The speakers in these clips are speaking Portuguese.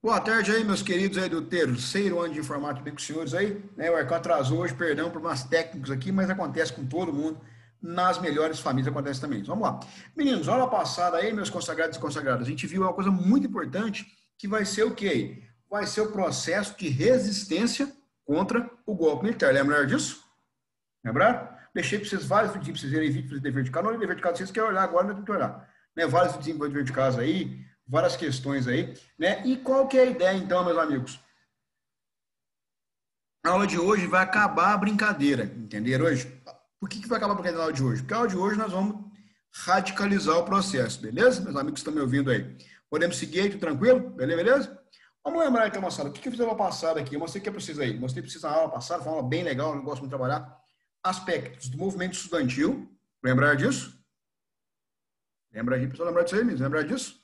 Boa tarde aí, meus queridos aí do terceiro ano de informática, bem com os senhores aí, né? O Arcão atrasou hoje, perdão por umas técnicos aqui, mas acontece com todo mundo, nas melhores famílias acontece também. Vamos lá. Meninos, aula passada aí, meus consagrados e consagradas, a gente viu uma coisa muito importante, que vai ser o quê? Vai ser o processo de resistência contra o golpe militar. Lembrar disso? Lembraram? Deixei para vocês vários vídeos para vocês verem vídeos de dever de casa. Não é dever de casa, vocês querem olhar agora, não tem que olhar. Né? Vários vídeos de dever de casa aí, várias questões aí. Né? E qual que é a ideia, então, meus amigos? A aula de hoje vai acabar a brincadeira, entenderam hoje? Por que vai acabar a brincadeira na aula de hoje? Porque a aula de hoje nós vamos radicalizar o processo, beleza? Meus amigos que estão me ouvindo aí. Podemos seguir aí, tudo tranquilo? Beleza? Vamos lembrar então, moçada, o que eu fiz na aula passada aqui? Eu mostrei que é para vocês aí. Mostrei para vocês na aula passada, foi uma aula bem legal, eu gosto muito de trabalhar. Aspectos do movimento estudantil. Lembrar disso? Lembra disso, pessoal? Lembrar disso aí, mesmo? Lembrar disso?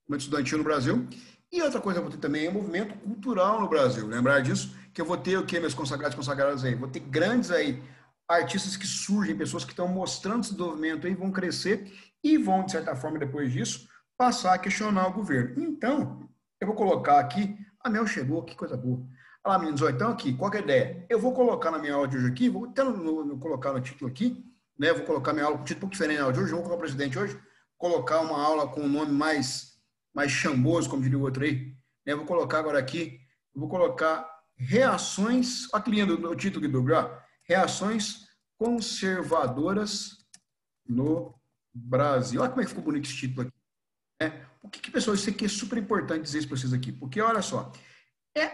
Movimento estudantil no Brasil. E outra coisa que eu vou ter também é o movimento cultural no Brasil. Lembrar disso? Que eu vou ter o que, meus consagrados e consagradas aí? Vou ter grandes aí artistas que surgem, pessoas que estão mostrando esse desenvolvimento aí, vão crescer e vão, de certa forma, depois disso, passar a questionar o governo. Então, eu vou colocar aqui. A Mel chegou, que coisa boa. Olha lá, meninos, então aqui, qual que é a ideia? Eu vou colocar na minha aula de hoje aqui, vou até colocar no título aqui, né? Vou colocar minha aula com um título diferente na aula de hoje, vou colocar o presidente hoje, colocar uma aula com um nome mais chamboso, como diria o outro aí. Né? Vou colocar agora aqui, vou colocar reações, olha que lindo o título aqui do Gabriel, reações conservadoras no Brasil. Olha como é que ficou bonito esse título aqui. Né? O que, pessoal, isso aqui é super importante dizer isso para vocês aqui, porque olha só,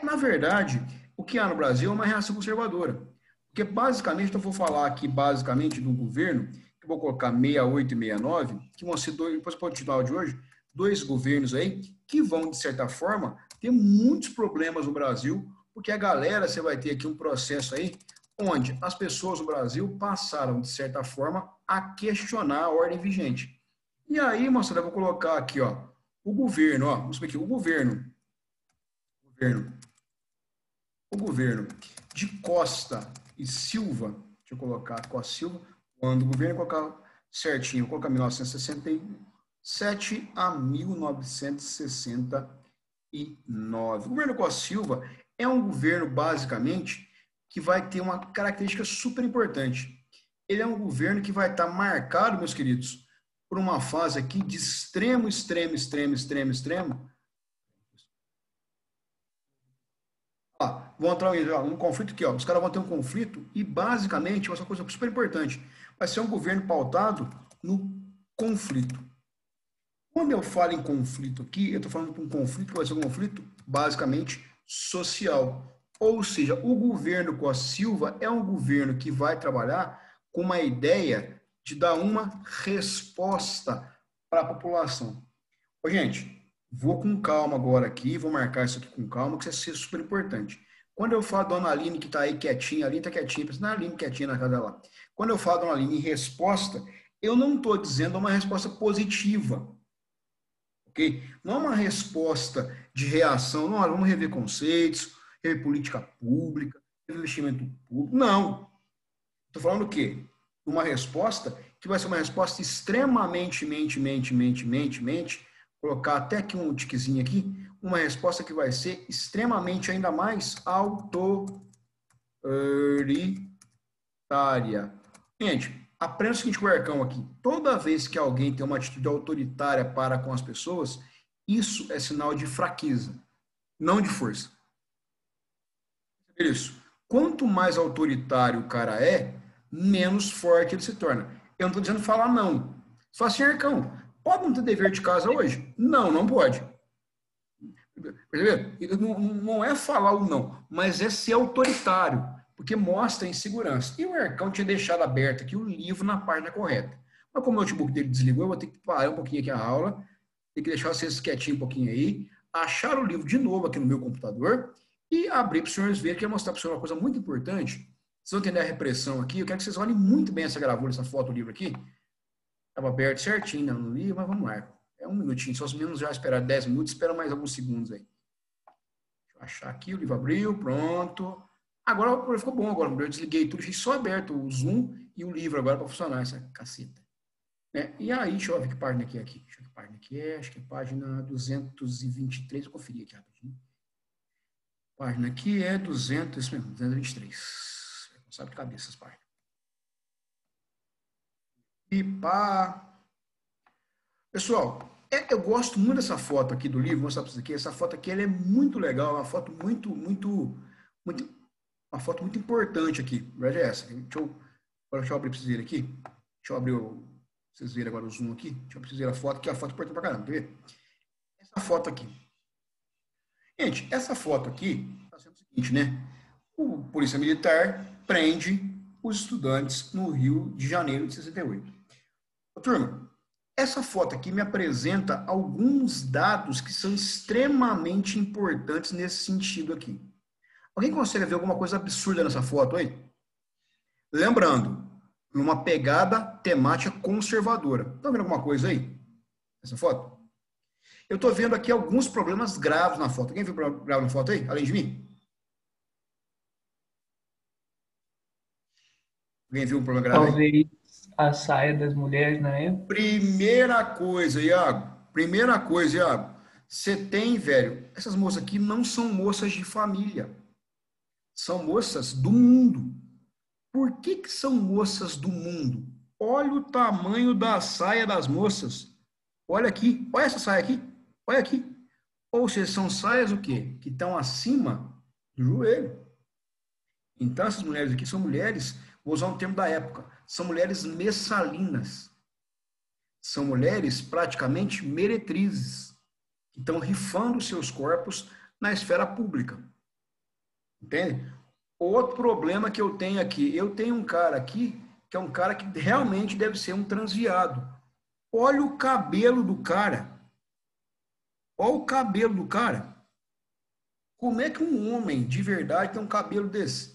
na verdade, o que há no Brasil é uma reação conservadora. Porque, basicamente, eu vou falar aqui, basicamente, do governo, que eu vou colocar 68 e 69, que vão ser dois, depois pode continuar de hoje, dois governos aí, que vão, de certa forma, ter muitos problemas no Brasil, porque a galera, você vai ter aqui um processo aí, onde as pessoas no Brasil passaram, de certa forma, a questionar a ordem vigente. E aí, moçada, eu vou colocar aqui, ó, o governo, ó, vamos ver aqui, o governo de Costa e Silva, deixa eu colocar Costa e Silva, quando o governo colocar certinho, vou colocar 1967 a 1969. O governo Costa e Silva é um governo, basicamente, que vai ter uma característica super importante. Ele é um governo que vai estar marcado, meus queridos, por uma fase aqui de extremo, vão entrar um conflito aqui, ó. Os caras vão ter um conflito e, basicamente, vai ser uma coisa super importante. Vai ser um governo pautado no conflito. Quando eu falo em conflito aqui, eu estou falando de um conflito que vai ser um conflito, basicamente, social. Ou seja, o governo Costa Silva é um governo que vai trabalhar com uma ideia de dar uma resposta para a população. Ô, gente, vou com calma agora aqui, vou marcar isso aqui com calma, que isso é super importante. Quando eu falo da Dona Aline, que está aí quietinha, a Aline está quietinha, pensa, não, a Aline quietinha na casa dela. Quando eu falo da Dona Aline em resposta, eu não estou dizendo uma resposta positiva, ok? Não é uma resposta de reação, não, vamos rever conceitos, rever política pública, rever investimento público, não. Estou falando o quê? Uma resposta que vai ser uma resposta extremamente, colocar até aqui um tiquezinho aqui, uma resposta que vai ser extremamente ainda mais autoritária. Gente, aprenda o seguinte com o Arcão aqui. Toda vez que alguém tem uma atitude autoritária para com as pessoas, isso é sinal de fraqueza, não de força. Isso. Quanto mais autoritário o cara é, menos forte ele se torna. Eu não estou dizendo falar não. Só assim, Arcão, pode não ter dever de casa hoje? Não, não pode. Percebeu? Não é falar o não, mas é ser autoritário, porque mostra insegurança. E o Arcão tinha deixado aberto aqui o livro na página correta. Mas como o notebook dele desligou, eu vou ter que parar um pouquinho aqui a aula, ter que deixar vocês quietinhos um pouquinho aí, achar o livro de novo aqui no meu computador e abrir para os senhores verem, que eu mostrar para os senhores uma coisa muito importante. Vocês vão entender a repressão aqui, eu quero que vocês olhem muito bem essa gravura, essa foto do livro aqui. Estava aberto certinho no livro, mas vamos lá. É um minutinho, só os meninos já esperaram 10 minutos, espera mais alguns segundos aí. Deixa eu achar aqui, o livro abriu, pronto. Agora ficou bom, agora eu desliguei tudo, fiz só aberto o Zoom e o livro agora para funcionar essa caceta. E aí, deixa eu ver que página aqui. Deixa eu página aqui é? Acho que é página 223. Eu conferi aqui rapidinho. A página aqui é 200, isso mesmo, 223. Não sabe de cabeça essas páginas. E pá. Pessoal, eu gosto muito dessa foto aqui do livro, vou mostrar para vocês aqui. Essa foto aqui ela é muito legal, uma foto uma foto muito importante aqui. Na verdade é essa. Deixa eu abrir para vocês verem aqui. Deixa eu abrir vocês verem agora o zoom aqui. Deixa eu pra vocês verem a foto, que é a foto importante pra caramba. Quer ver? Essa foto aqui. Gente, essa foto aqui está sendo o seguinte, né? O Polícia Militar prende os estudantes no Rio de Janeiro de 68. Turma, essa foto aqui me apresenta alguns dados que são extremamente importantes nesse sentido aqui. Alguém consegue ver alguma coisa absurda nessa foto aí? Lembrando, numa pegada temática conservadora. Estão vendo alguma coisa aí? Essa foto? Eu estou vendo aqui alguns problemas graves na foto. Alguém viu grave na foto aí, além de mim? Alguém viu um problema grave aí? Talvez a saia das mulheres na época. Primeira coisa, Iago. Você tem, velho, essas moças aqui não são moças de família. São moças do mundo. Por que são moças do mundo? Olha o tamanho da saia das moças. Olha aqui. Olha essa saia aqui. Olha aqui. Ou seja, são saias o quê? Que estão acima do joelho. Então, essas mulheres aqui são mulheres, vou usar um termo da época, são mulheres messalinas. São mulheres praticamente meretrizes, que estão rifando seus corpos na esfera pública. Entende? Outro problema que eu tenho aqui, eu tenho um cara aqui, que é um cara que realmente deve ser um transviado. Olha o cabelo do cara. Olha o cabelo do cara. Como é que um homem de verdade tem um cabelo desse?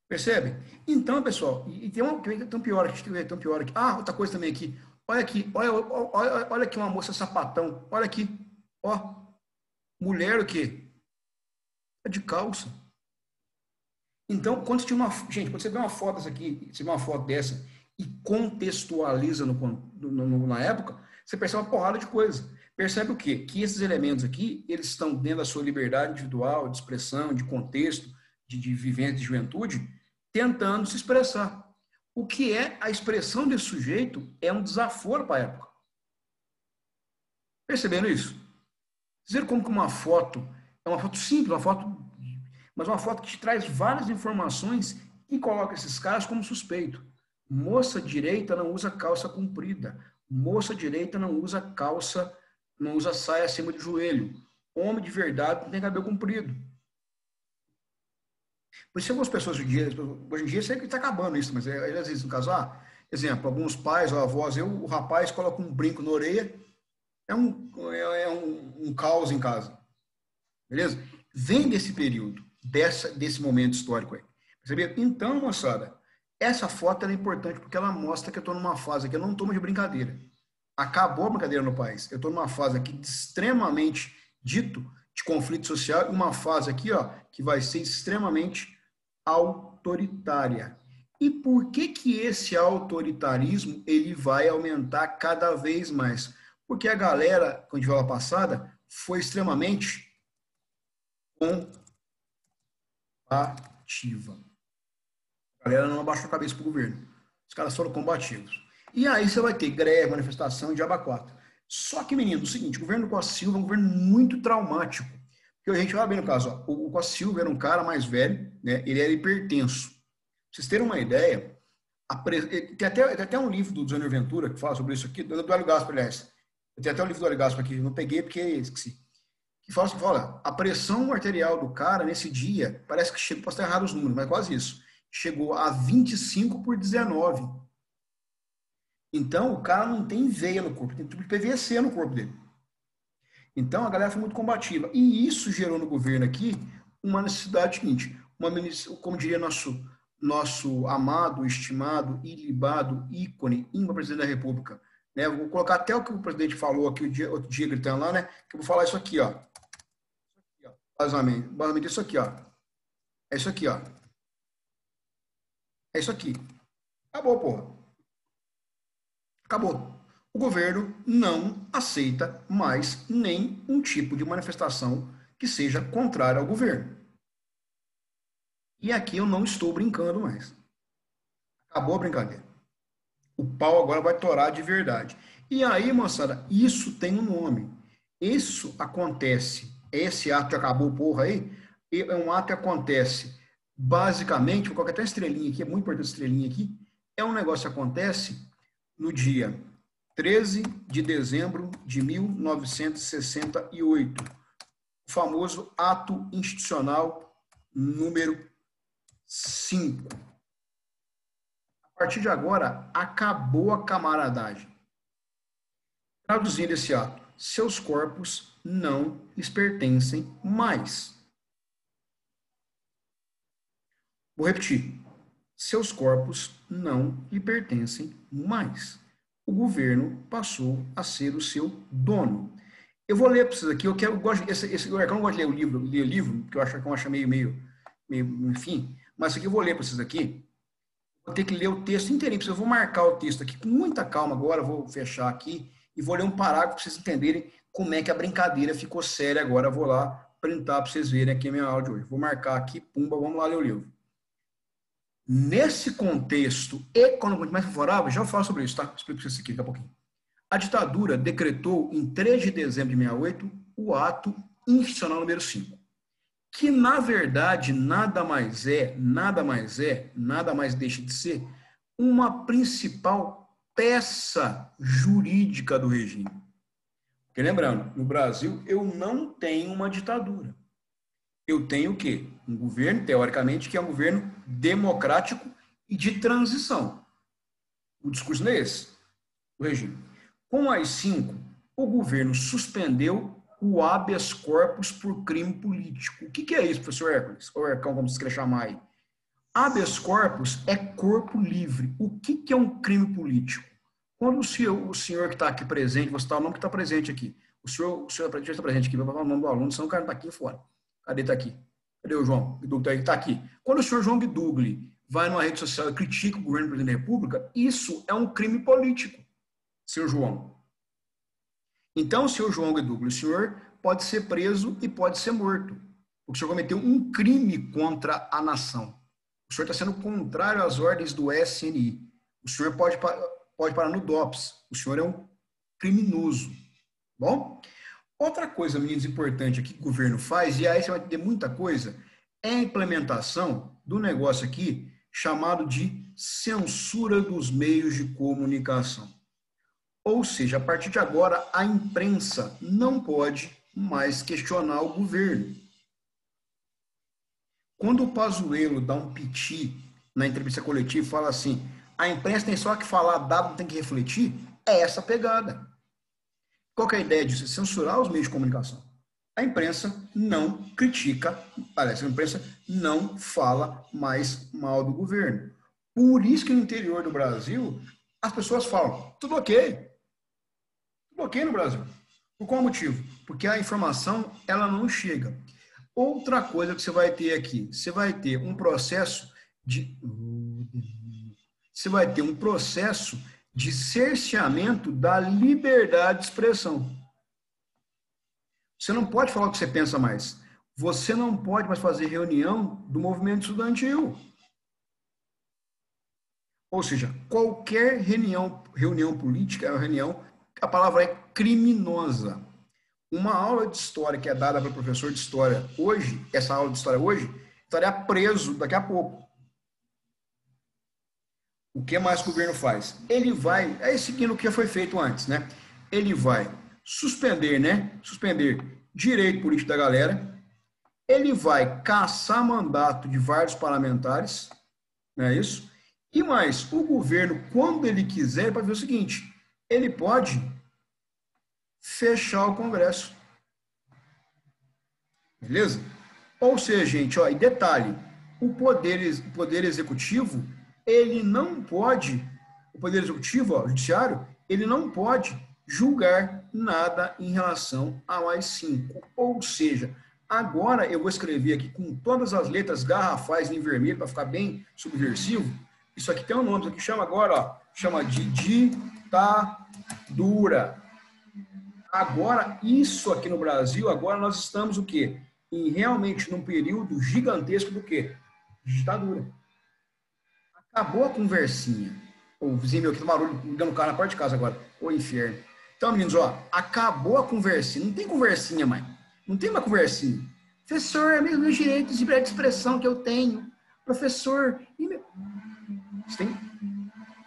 Percebe? Então, pessoal, e tem um pior aqui, tem um pior aqui. Ah, outra coisa também aqui. Olha aqui, olha aqui uma moça sapatão. Olha aqui, ó. Mulher o quê? É de calça. Então, quando você gente, quando você vê uma foto dessa aqui, você vê uma foto dessa e contextualiza na época, você percebe uma porrada de coisa. Percebe o quê? Que esses elementos aqui, eles estão dentro da sua liberdade individual, de expressão, de contexto, de vivência, de juventude, tentando se expressar. O que é a expressão desse sujeito é um desaforo para a época. Percebendo isso? Vocês viram como que uma foto é uma foto simples, mas uma foto que te traz várias informações e coloca esses caras como suspeito. Moça direita não usa calça comprida. Moça direita não usa calça, não usa saia acima do joelho. Homem de verdade não tem cabelo comprido. Por isso, algumas pessoas hoje em dia sempre está acabando isso, mas às vezes no caso, exemplo, alguns pais ou avós, o rapaz coloca um brinco na orelha, é um caos em casa. Beleza? Vem desse período, desse momento histórico aí. Percebeu? Então, moçada, essa foto é importante porque ela mostra que eu estou numa fase que eu não estou mais de brincadeira. Acabou a brincadeira no país. Eu estou numa fase aqui extremamente dito de conflito social, uma fase aqui, ó, que vai ser extremamente autoritária. E por que esse autoritarismo ele vai aumentar cada vez mais? Porque a galera, quando a gente viu a passada, foi extremamente combativa. A galera não abaixou a cabeça para o governo. Os caras foram combativos. E aí você vai ter greve, manifestação de aba 4. Só que, menino, é o seguinte, o governo Costa Silva é um governo muito traumático. Porque a gente vai ver no caso, ó, o Costa Silva era um cara mais velho, né? Ele era hipertenso. Pra vocês terem uma ideia, tem até um livro do Jânio Ventura que fala sobre isso aqui, do Hélio Gaspar, aliás. Tem até um livro do Hélio Gaspar aqui, não peguei porque esqueci. Que fala assim, olha, a pressão arterial do cara nesse dia, parece que chegou, posso estar errado os números, mas quase isso. Chegou a 25/19. Então, o cara não tem veia no corpo, tem tudo de PVC no corpo dele. Então, a galera foi muito combativa. E isso gerou no governo aqui uma necessidade seguinte, como diria nosso amado, estimado, ilibado ícone, presidente da República. Né? Vou colocar até o que o presidente falou aqui outro dia gritando lá, né? Que eu vou falar isso aqui, ó. Basicamente isso aqui, ó. É isso aqui, ó. É isso aqui. Acabou, porra. Acabou. o governo não aceita mais nenhum tipo de manifestação que seja contrária ao governo. E aqui eu não estou brincando mais. Acabou a brincadeira. O pau agora vai torar de verdade. E aí, moçada, isso tem um nome. Isso acontece, esse ato de acabou porra aí, é um ato que acontece basicamente, vou colocar até uma estrelinha aqui, é muito importante essa estrelinha aqui, é um negócio que acontece no dia 13 de dezembro de 1968, o famoso ato institucional número 5. A partir de agora, acabou a camaradagem. Traduzindo esse ato, seus corpos não lhes pertencem mais. Vou repetir. Seus corpos não lhe pertencem mais. O governo passou a ser o seu dono. Eu vou ler para vocês aqui. Eu não gosto de ler o livro, porque eu acho meio, enfim. Mas isso aqui eu vou ler para vocês aqui. Vou ter que ler o texto inteirinho. Eu vou marcar o texto aqui com muita calma agora. Vou fechar aqui e vou ler um parágrafo para vocês entenderem como é que a brincadeira ficou séria agora. Eu vou lá printar para vocês verem aqui a minha aula de hoje. Vou marcar aqui, pumba, vamos lá ler o livro. Nesse contexto economicamente mais favorável, já falo sobre isso, tá? Explico para vocês aqui daqui a pouquinho. A ditadura decretou em 3 de dezembro de 68 o ato institucional número 5, que na verdade nada mais deixa de ser uma principal peça jurídica do regime. Porque lembrando, no Brasil eu não tenho uma ditadura. Eu tenho o quê? Um governo, teoricamente, que é um governo democrático e de transição. O discurso não é esse, o regime. Com o AI-5, o governo suspendeu o habeas corpus por crime político. O que é isso, professor Hércules? Ou Hercão, como você quer chamar aí? Habeas corpus é corpo livre. O que é um crime político? Quando o senhor que está aqui presente, vou citar o nome que está presente aqui. O senhor está presente aqui, vai falar o nome do aluno, senão o cara está aqui fora. Cadê? Está aqui. Cadê o João Bidugli? Está aqui. Quando o senhor João Bidugli vai numa rede social e critica o governo do presidente da República, isso é um crime político, senhor João. Então, senhor João Bidugli, o senhor pode ser preso e pode ser morto, porque o senhor cometeu um crime contra a nação. O senhor está sendo contrário às ordens do SNI. O senhor pode parar no DOPS. O senhor é um criminoso. Bom? Outra coisa, meninos, importante aqui que o governo faz, e aí você vai entender muita coisa, é a implementação do negócio aqui chamado de censura dos meios de comunicação. Ou seja, a partir de agora, a imprensa não pode mais questionar o governo. Quando o Pazuello dá um piti na entrevista coletiva e fala assim, a imprensa tem só que falar, dado não tem que refletir, é essa a pegada. Qual que é a ideia disso? É censurar os meios de comunicação. A imprensa não critica, aliás, a imprensa não fala mais mal do governo. Por isso que no interior do Brasil, as pessoas falam, tudo ok. Tudo ok no Brasil. Por qual motivo? Porque a informação, ela não chega. Outra coisa que você vai ter aqui, você vai ter um processo de cerceamento da liberdade de expressão. Você não pode falar o que você pensa mais. Você não pode mais fazer reunião do movimento estudantil. Ou seja, qualquer reunião política é uma reunião, a palavra é criminosa. Uma aula de história que é dada para o professor de história hoje, essa aula de história hoje, estaria preso daqui a pouco. O que mais o governo faz? Ele vai, seguindo o que foi feito antes, né? Ele vai suspender direito político da galera, ele vai caçar mandato de vários parlamentares, não é isso? E mais, o governo, quando ele quiser, pode ver o seguinte, ele pode fechar o Congresso. Beleza? Ou seja, gente, ó, e detalhe, o poder executivo, ele não pode, o poder executivo, ó, o judiciário, ele não pode julgar nada em relação ao AI-5. Ou seja, agora eu vou escrever aqui com todas as letras garrafais em vermelho para ficar bem subversivo. Isso aqui tem um nome, isso aqui chama agora, ó, chama de ditadura. Agora, isso aqui no Brasil, agora nós estamos o quê? Realmente num período gigantesco do quê? Ditadura. Acabou a conversinha. O vizinho meu aqui do barulho, ligando o carro na porta de casa agora. Ô inferno. Então, meninos, ó, acabou a conversinha. Não tem conversinha mais. Não tem uma conversinha. Professor, é meus direitos de liberdade de expressão que eu tenho. Professor, e meu... Você tem...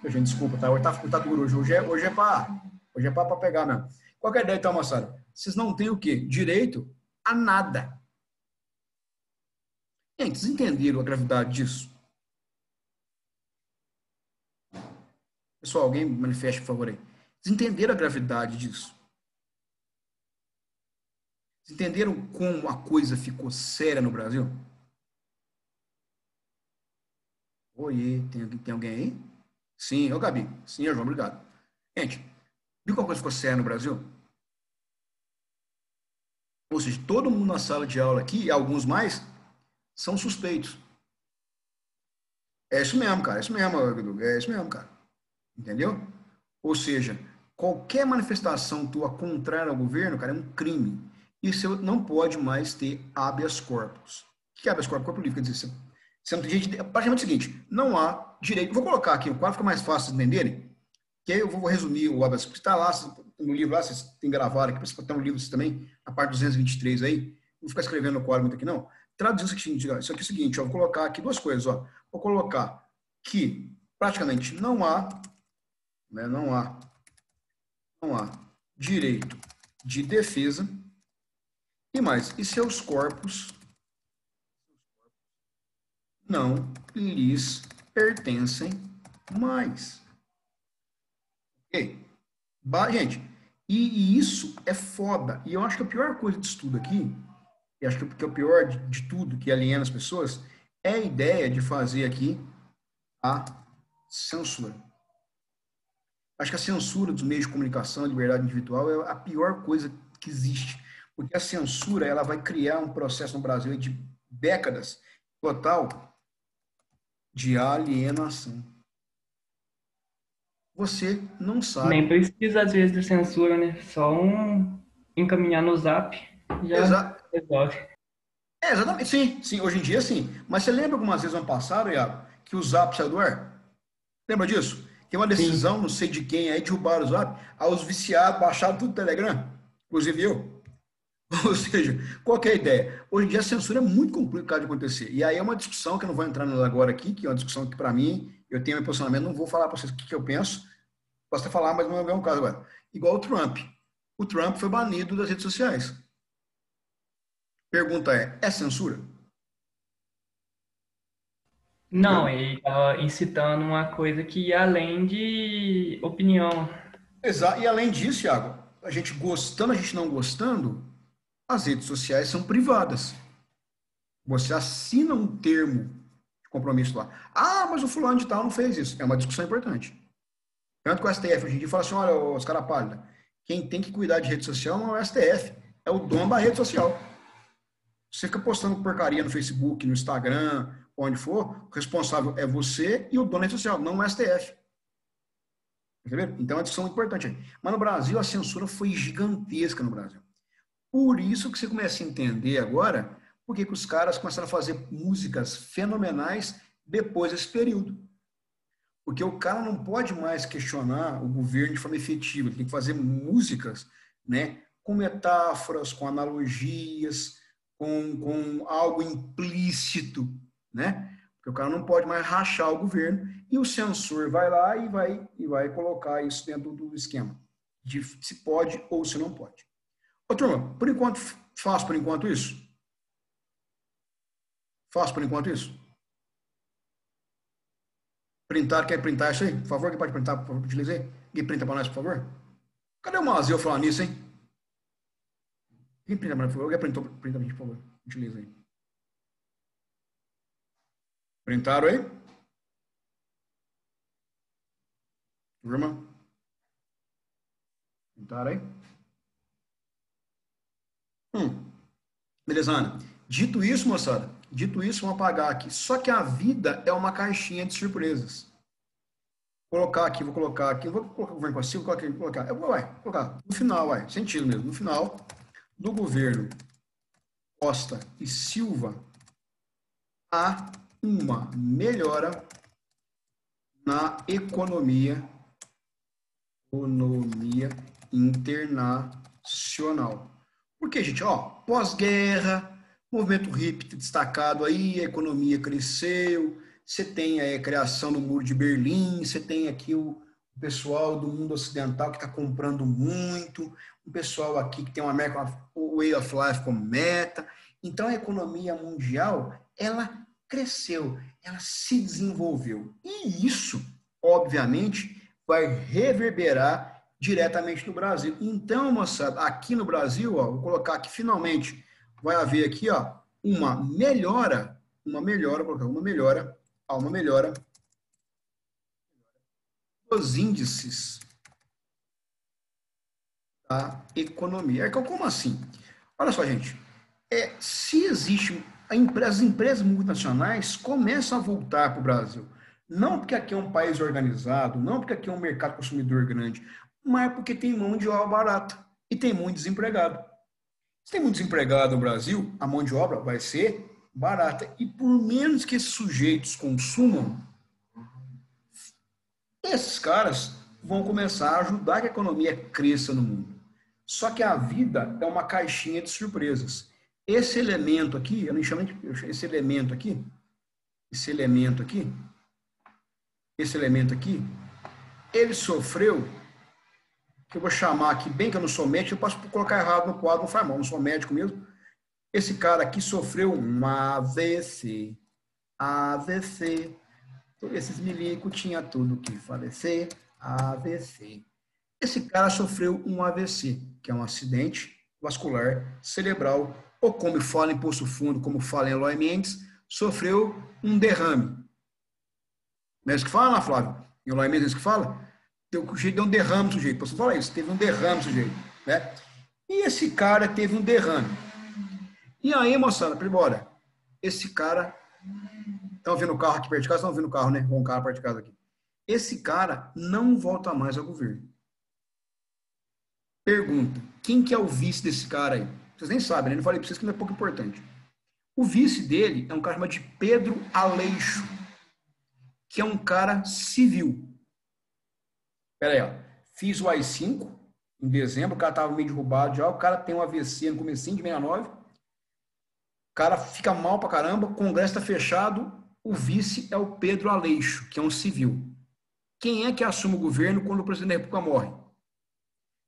Gente, desculpa, tá? Hoje tá duro. Hoje é para pegar mesmo. Qual que é a ideia, então, moçada? Vocês não têm o quê? Direito a nada. Gente, vocês entenderam a gravidade disso? Pessoal, alguém manifeste, por favor, aí. Vocês entenderam a gravidade disso? Vocês entenderam como a coisa ficou séria no Brasil? Oi, tem alguém aí? Sim, eu, Gabi. Sim, João, obrigado. Gente, viu como a coisa ficou séria no Brasil? Ou seja, todo mundo na sala de aula aqui, e alguns mais, são suspeitos. É isso mesmo, cara. É isso mesmo, Edu. É isso mesmo, cara. Entendeu? Ou seja, qualquer manifestação tua contrária ao governo, cara, é um crime. E você não pode mais ter habeas corpus. O que é habeas corpus? Corpo livre. Quer dizer, você não tem gente... Praticamente é o seguinte, não há direito... Vou colocar aqui, o quadro fica mais fácil de entenderem, que aí eu vou resumir o habeas corpus. Está lá, no livro lá, vocês têm gravado aqui, para no livro também, a parte 223 aí. Não vou ficar escrevendo no quadro muito aqui, não. Traduzir isso aqui é o seguinte, ó, vou colocar aqui duas coisas, ó. Vou colocar que praticamente não há direito de defesa e mais, e seus corpos não lhes pertencem mais. Ok? Gente, e isso é foda. E eu acho que a pior coisa disso tudo aqui, e acho que é o pior de tudo que aliena as pessoas, é a ideia de fazer aqui a censura. Acho que a censura dos meios de comunicação, a liberdade individual, é a pior coisa que existe. Porque a censura, ela vai criar um processo no Brasil de décadas total de alienação. Você não sabe. Nem precisa, às vezes, de censura, né? Só encaminhar no Zap já resolve. Exatamente. Sim, hoje em dia sim. Mas você lembra algumas vezes no passado, Iago, que o Zap saiu do ar? Lembra disso? Tem uma decisão, sim, não sei de quem aí, derrubaram o Zap. Aí os viciados baixaram tudo do Telegram, inclusive eu. Ou seja, qual que é a ideia? Hoje em dia a censura é muito complicada de acontecer. E aí é uma discussão que eu não vou entrar agora aqui, que é uma discussão que para mim, eu tenho meu posicionamento, não vou falar para vocês o que eu penso. Posso até falar, mas não é um caso agora. Igual o Trump. O Trump foi banido das redes sociais. Pergunta é censura? Não, ele estava incitando uma coisa que ia além de opinião. Exato. E além disso, Thiago, a gente gostando, a gente não gostando, as redes sociais são privadas. Você assina um termo de compromisso lá. Ah, mas o fulano de tal não fez isso. É uma discussão importante. Tanto que o STF hoje em dia fala assim, olha, os caras pálidos, quem tem que cuidar de rede social não é o STF, é o dono da rede social. Você fica postando porcaria no Facebook, no Instagram, onde for, o responsável é você e o dono da rede social, não o STF. Entendeu? Então é uma discussão importante. Mas no Brasil, a censura foi gigantesca no Brasil. Por isso que você começa a entender agora por que os caras começaram a fazer músicas fenomenais depois desse período. Porque o cara não pode mais questionar o governo de forma efetiva. Ele tem que fazer músicas, né, com metáforas, com analogias, com algo implícito, né? Porque o cara não pode mais rachar o governo e o censor vai lá e vai colocar isso dentro do esquema de se pode ou se não pode. Ô, turma, por enquanto, faço por enquanto isso? Faço por enquanto isso? Printar, quer printar isso aí? Por favor, quem pode printar, por favor, utilize aí? Quem printa para nós, por favor? Cadê o Mazeu falando nisso, hein? Quem printa para nós, por favor? Alguém printa para a gente, por favor? Utilize aí. Printaram aí? Turma? Printaram aí? Beleza, Ana? Dito isso, moçada, dito isso, vamos apagar aqui. Só que a vida é uma caixinha de surpresas. Colocar aqui, vou colocar aqui, vou colocar o governo Costa Silva, vou colocar, vou colocar, no final, sentido mesmo, no final do governo Costa e Silva, há uma melhora na economia internacional. Porque, gente, pós-guerra, movimento hippie destacado aí, a economia cresceu, você tem a criação do Muro de Berlim, você tem aqui o pessoal do mundo ocidental que está comprando muito, o pessoal aqui que tem uma Way of Life como meta. Então, a economia mundial, ela cresceu, ela se desenvolveu. E isso, obviamente, vai reverberar diretamente no Brasil. Então, moçada, aqui no Brasil, vou colocar aqui finalmente, vai haver aqui, uma melhora dos índices da economia. Como assim? Olha só, gente, se existe, as empresas multinacionais começam a voltar para o Brasil. Não porque aqui é um país organizado, não porque aqui é um mercado consumidor grande, mas porque tem mão de obra barata e tem muito desempregado. Se tem muito desempregado no Brasil, a mão de obra vai ser barata. E por menos que esses sujeitos consumam, esses caras vão começar a ajudar que a economia cresça no mundo. Só que a vida é uma caixinha de surpresas. Esse elemento aqui, eu não chamo de esse elemento aqui, ele sofreu, que eu vou chamar aqui, bem que eu não sou médico, eu posso colocar errado no quadro, não faz mal, não sou médico mesmo. Esse cara aqui sofreu um AVC. Esses milicos tinha tudo que falecer. AVC. Esse cara sofreu um AVC, que é um acidente vascular cerebral, ou como fala em Poço Fundo, como fala em Eloy Mendes, sofreu um derrame. Não é isso que fala, Ana Flávia? Em Eloy Mendes é isso que fala? O sujeito deu um derrame, sujeito. Posso falar isso? Teve um derrame, sujeito. Né? E esse cara teve um derrame. E aí, moçada, olha, esse cara... Estão vendo o carro aqui perto de casa? Estão vendo o carro, né? Um carro perto de casa aqui. Esse cara não volta mais ao governo. Pergunta, quem que é o vice desse cara aí? Vocês nem sabem, né? Eu não falei para vocês que não é pouco importante. O vice dele é um cara chamado de Pedro Aleixo, que é um cara civil. Pera aí, fiz o AI-5 em dezembro, o cara estava meio derrubado já, o cara tem um AVC no comecinho de 69, o cara fica mal pra caramba, o congresso está fechado, o vice é o Pedro Aleixo, que é um civil. Quem é que assume o governo quando o presidente da República morre?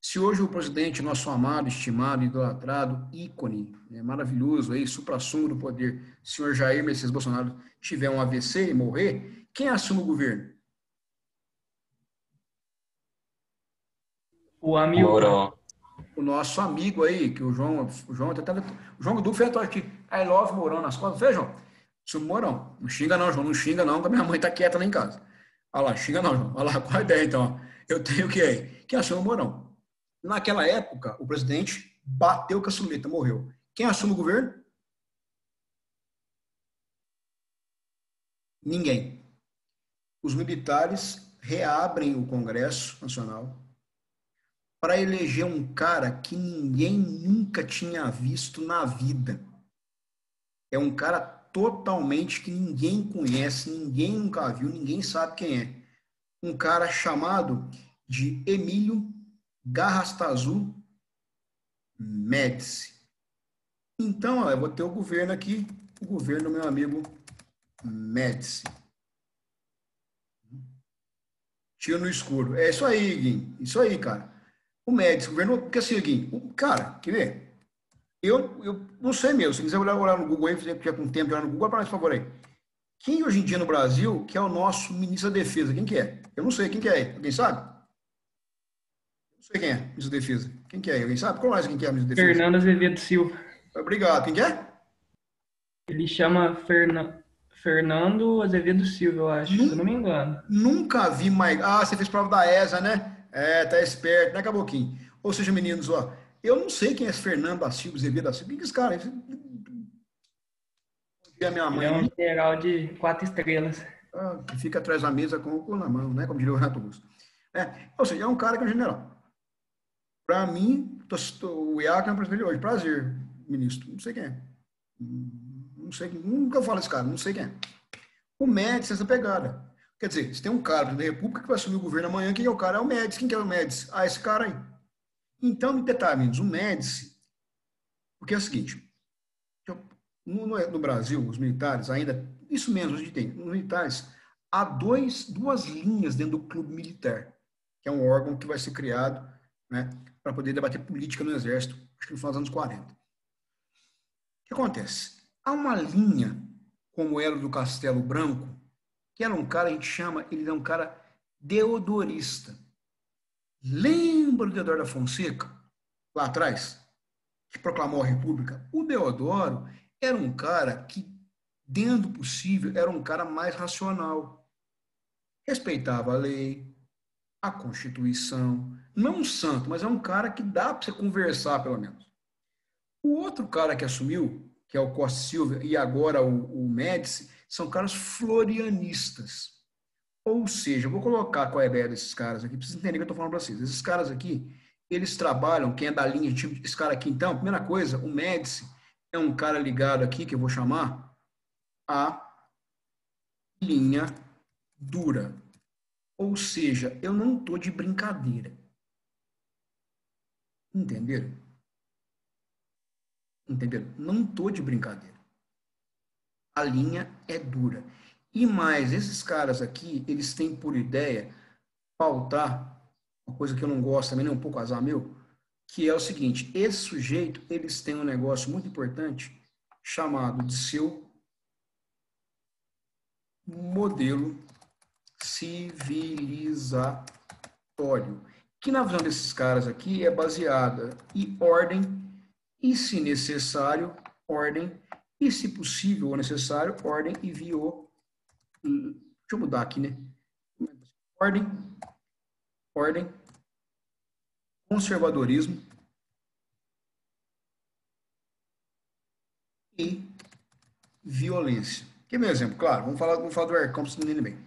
Se hoje o presidente, nosso amado, estimado, idolatrado, ícone, maravilhoso, suprassumo do poder, senhor Jair Messias Bolsonaro, tiver um AVC e morrer, quem assume o governo? O amigo. Mourão. O nosso amigo aí, que o João Duque fez aqui, I love Mourão nas costas. Veja, João, isso Mourão. Não xinga não, João, não xinga não, que a minha mãe tá quieta lá em casa. Olha lá, xinga não, João. Olha lá, qual a ideia então? Eu tenho o que aí? Quem assume o Mourão? Naquela época, o presidente bateu com a suleta, morreu. Quem assume o governo? Ninguém. Os militares reabrem o Congresso Nacional para eleger um cara que ninguém nunca tinha visto na vida. É um cara totalmente que ninguém conhece, ninguém nunca viu, ninguém sabe quem é. Um cara chamado de Emílio Garrastazu Médici. Então, eu vou ter o governo aqui, o governo do meu amigo Médici. Tiro no escuro. É isso aí, Guim. Isso aí, cara. O Médici, o governo, porque assim, Guim, cara, quer ver? Eu não sei mesmo. Se quiser olhar no Google aí, se tiver com tempo de olhar no Google, para mais, por favor aí. Quem hoje em dia no Brasil que é o nosso ministro da Defesa? Quem que é? Eu não sei. Quem que é? Alguém sabe? Não sei quem é, ministro da Defesa. Quem que é? Alguém sabe? Qual mais quem que é o ministro da Defesa? Fernando Azevedo Silva. Obrigado. Quem que é? Ele chama Fernando Azevedo Silva, eu acho, se eu não me engano. Nunca vi mais... Ah, você fez prova da ESA, né? Tá esperto, né, Caboquinho? Ou seja, meninos, eu não sei quem é esse Fernando da Silva, Azevedo da Silva. Quem que é esse cara? Ele é um general de 4 estrelas. que fica atrás da mesa com o cu na mão, né? Como diria o Renato Russo. Ou seja, é um cara que é um general. Para mim, o IAC é um presidente hoje. Prazer, ministro. Não sei quem é. Não sei, nunca falo esse cara, não sei quem é. O Médici, essa pegada. Quer dizer, se tem um cara da República que vai assumir o governo amanhã, quem é o cara? É o Médici. Quem que é o Médici? Ah, esse cara aí. Então, me detalhe, o Médici, porque é o seguinte, no Brasil, os militares ainda, isso mesmo, a gente tem, os militares, há duas linhas dentro do clube militar, que é um órgão que vai ser criado, né, para poder debater política no Exército, acho que no final dos anos 40. O que acontece? Há uma linha, como era do Castelo Branco, que era um cara, a gente chama, ele é um cara deodorista. Lembra do Deodoro da Fonseca, lá atrás, que proclamou a República? O Deodoro era um cara que, dentro do possível, era um cara mais racional. Respeitava a lei, a Constituição. Não um santo, mas é um cara que dá para você conversar, pelo menos. O outro cara que assumiu, que é o Costa Silva, e agora o Médici, são caras florianistas. Ou seja, eu vou colocar qual é a ideia desses caras aqui, para vocês entenderem o que eu estou falando para vocês. Esses caras aqui, eles trabalham, quem é da linha, tipo, esse cara aqui, então, primeira coisa, o Médici é um cara ligado aqui, que eu vou chamar a linha dura. Ou seja, eu não estou de brincadeira. Entenderam? Entenderam? Não estou de brincadeira. A linha é dura. E mais, esses caras aqui, eles têm por ideia pautar, uma coisa que eu não gosto também, nem um pouco azar meu, que é o seguinte, esse sujeito, eles têm um negócio muito importante chamado de seu modelo civilizatório, que na visão desses caras aqui é baseada em ordem e, se necessário, ordem e, se possível ou necessário, ordem e deixa eu mudar aqui, né? Ordem, ordem, conservadorismo e violência. Que é meu exemplo? Claro, vamos falar do Ercão para vocês entenderem bem.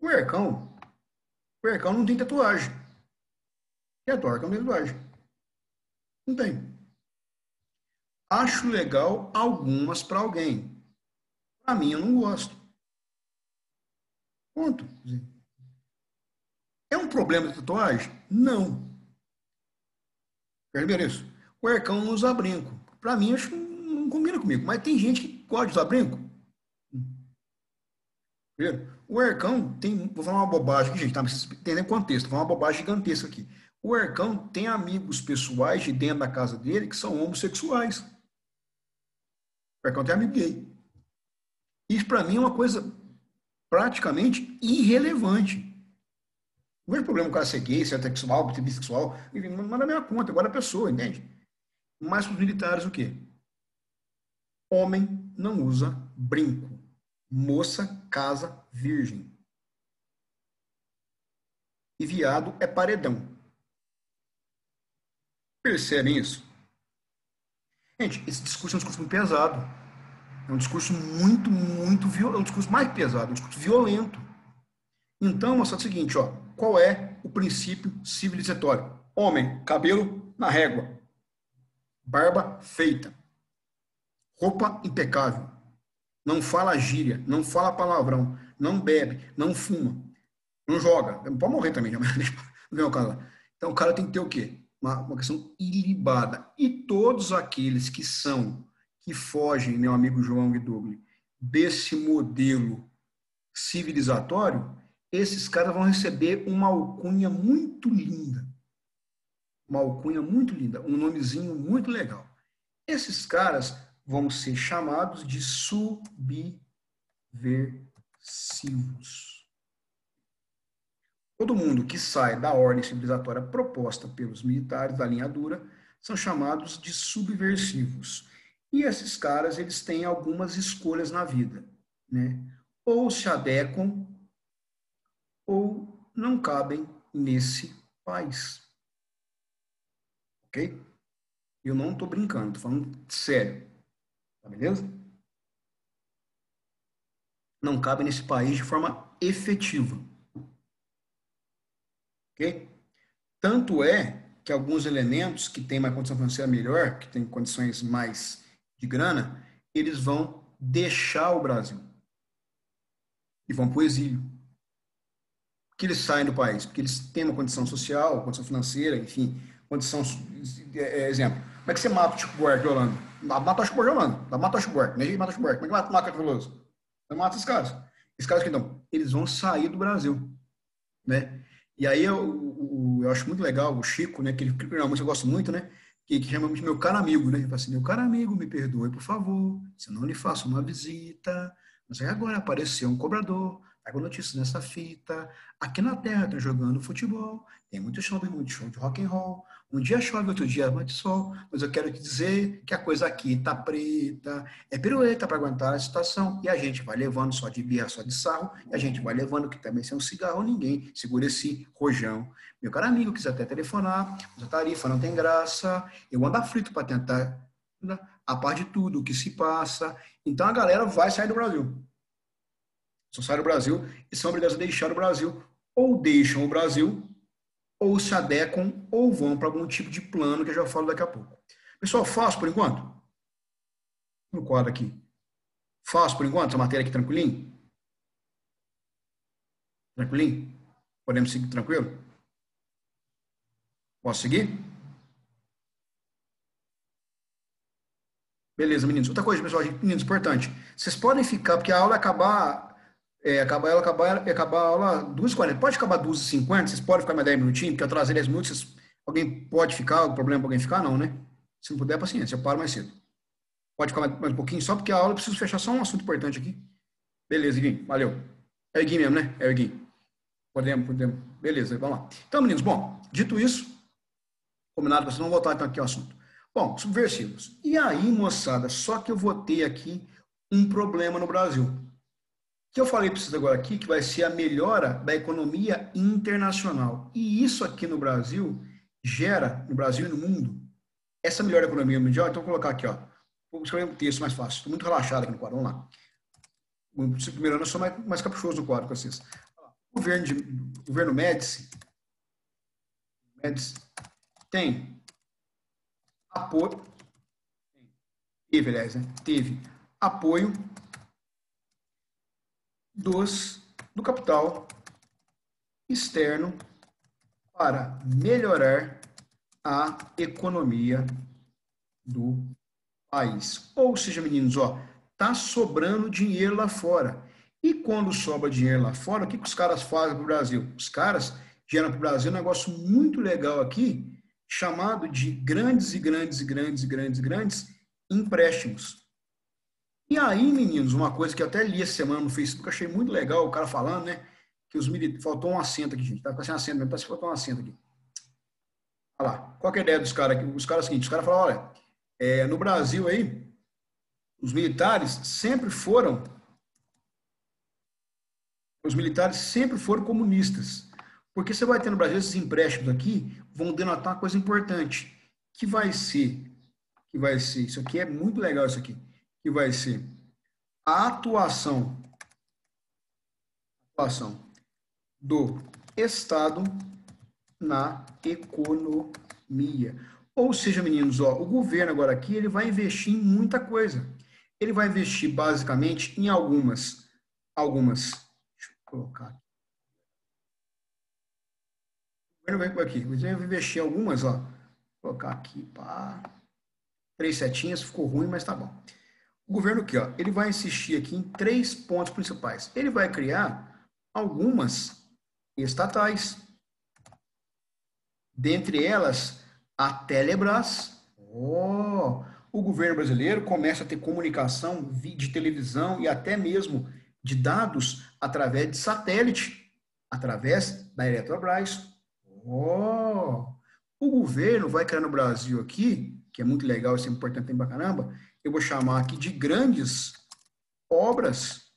O Ercão não tem tatuagem. Quem é do Ercão não tem tatuagem. Não tem. Acho legal algumas para alguém. Para mim, eu não gosto. Ponto. É um problema de tatuagem? Não. Perceberam isso? O Ercão não usa brinco. Para mim, acho que não combina comigo. Mas tem gente que gosta de usar brinco. O Ercão tem. Vou falar uma bobagem aqui, gente, tá? Pra vocês entenderem o contexto. Vou falar uma bobagem gigantesca aqui. O Ercão tem amigos pessoais de dentro da casa dele que são homossexuais. O Ercão tem amigo gay. Isso para mim é uma coisa praticamente irrelevante. Não vejo problema o cara ser gay, ser heterossexual, ser bissexual, enfim, não é da minha conta, agora a pessoa, entende? Mas para os militares o quê? Homem não usa brinco. Moça casa virgem. E viado é paredão. Percebem isso? Gente, esse discurso é um discurso muito pesado. É um discurso muito violento. É um discurso mais pesado, é um discurso violento. Então, mostra o seguinte, ó. Qual é o princípio civilizatório? Homem, cabelo na régua. Barba feita. Roupa impecável. Não fala gíria, não fala palavrão, não bebe, não fuma, não joga. Pode morrer também, já, mas não vem o cara lá. Então o cara tem que ter o quê? Uma questão ilibada. E todos aqueles que fogem, meu amigo João Guidugli, desse modelo civilizatório, esses caras vão receber uma alcunha muito linda. Uma alcunha muito linda, um nomezinho muito legal. Esses caras vão ser chamados de subversivos. Todo mundo que sai da ordem civilizatória proposta pelos militares da linha dura são chamados de subversivos. E esses caras, eles têm algumas escolhas na vida, né? Ou se adequam ou não cabem nesse país. Ok? Eu não estou brincando, estou falando sério. Tá beleza? não cabem nesse país de forma efetiva. Ok? Tanto é que alguns elementos que têm uma condição financeira melhor, que têm condições mais de grana, eles vão deixar o Brasil e vão para o exílio. Por que eles saem do país? Porque eles têm uma condição social, condição financeira, enfim, condição. Exemplo, como é que você mata o Chico Buarque de Holanda? Mata o Chico Buarque de Holanda, mata o Chico Buarque, nem mata o Chico Buarque. Como é que mata o Veloso? Você mata esses caras. Esses caras que então, eles vão sair do Brasil, né? E aí eu acho muito legal o Chico, né? Que ele uma música que eu gosto muito, né? Que chama de meu caro amigo, né? Ele fala assim, meu caro amigo, me perdoe, por favor, se não lhe faço uma visita. Mas aí agora apareceu um cobrador, trago notícias nessa fita. Aqui na Terra estão jogando futebol, tem muito show de rock and roll. Um dia chove, outro dia bate sol, mas eu quero te dizer que a coisa aqui tá preta, é pirueta para aguentar a situação, e a gente vai levando só de birra, só de sarro, e a gente vai levando que também sem um cigarro ninguém segura esse rojão. Meu caro amigo, quiser até telefonar, mas a tarifa não tem graça, eu ando aflito para tentar, né, a par de tudo o que se passa. Então a galera vai sair do Brasil. Só sai do Brasil e são obrigados a deixar o Brasil, ou deixam o Brasil, ou se adequam, ou vão para algum tipo de plano que eu já falo daqui a pouco. Pessoal, fácil por enquanto? No quadro aqui. Fácil por enquanto? Essa matéria aqui tranquilinho? Tranquilinho? Podemos seguir tranquilo? Posso seguir? Beleza, meninos. Outra coisa, pessoal, meninos, importante. Vocês podem ficar, porque a aula acabar a aula 2h40. Pode acabar 2h50, vocês podem ficar mais 10 minutinhos, porque eu atrasei 10 minutos, alguém pode ficar, algum problema para alguém ficar? Não, né? Se não puder, paciência, eu paro mais cedo. Pode ficar mais um pouquinho, só porque a aula eu preciso fechar só um assunto importante aqui. Beleza, Iguinho, valeu. É o Iguinho mesmo, né? É o Iguinho. Podemos. Beleza, vamos lá. Então, meninos, bom, dito isso, combinado, vocês vão voltar então aqui ao assunto. Bom, subversivos. E aí, moçada, só que eu vou ter aqui um problema no Brasil. Que eu falei para vocês agora aqui, que vai ser a melhora da economia internacional. E isso aqui no Brasil gera, no Brasil e no mundo, essa melhora da economia mundial. Então, vou colocar aqui, ó. Vou escrever um texto mais fácil. Estou muito relaxado aqui no quadro. Vamos lá. Primeiro ano eu sou mais caprichoso no quadro com vocês. O governo Médici tem apoio, teve apoio do capital externo para melhorar a economia do país. Ou seja, meninos, ó, tá sobrando dinheiro lá fora. E quando sobra dinheiro lá fora, o que os caras fazem para o Brasil? Os caras geram para o Brasil um negócio muito legal aqui, chamado de grandes empréstimos. E aí, meninos, uma coisa que eu até li essa semana no Facebook, achei muito legal o cara falando, né? Que os militares. Faltou um acento aqui, gente. Tá sem acento mesmo, parece que faltou um acento aqui. Olha lá. Qual que é a ideia dos caras aqui? Os caras é o seguinte: os caras falaram, olha, no Brasil aí, os militares sempre foram comunistas. Porque você vai ter no Brasil esses empréstimos aqui, vão denotar uma coisa importante, que vai ser, isso aqui é muito legal isso aqui, que vai ser a atuação do Estado na economia. Ou seja, meninos, ó, o governo agora aqui, ele vai investir em muita coisa. Ele vai investir basicamente em algumas, deixa eu colocar aqui. O governo vai aqui, vai investir em algumas, ó, vou colocar aqui, pá, 3 setinhas, ficou ruim, mas tá bom. O governo aqui, ó, ele vai insistir aqui em 3 pontos principais. Ele vai criar algumas estatais, dentre elas a Telebrás. O governo brasileiro começa a ter comunicação de televisão e até mesmo de dados através de satélite, através da Eletrobras. O governo vai criar no Brasil aqui, que é muito legal, isso é importante pra caramba, eu vou chamar aqui de grandes obras.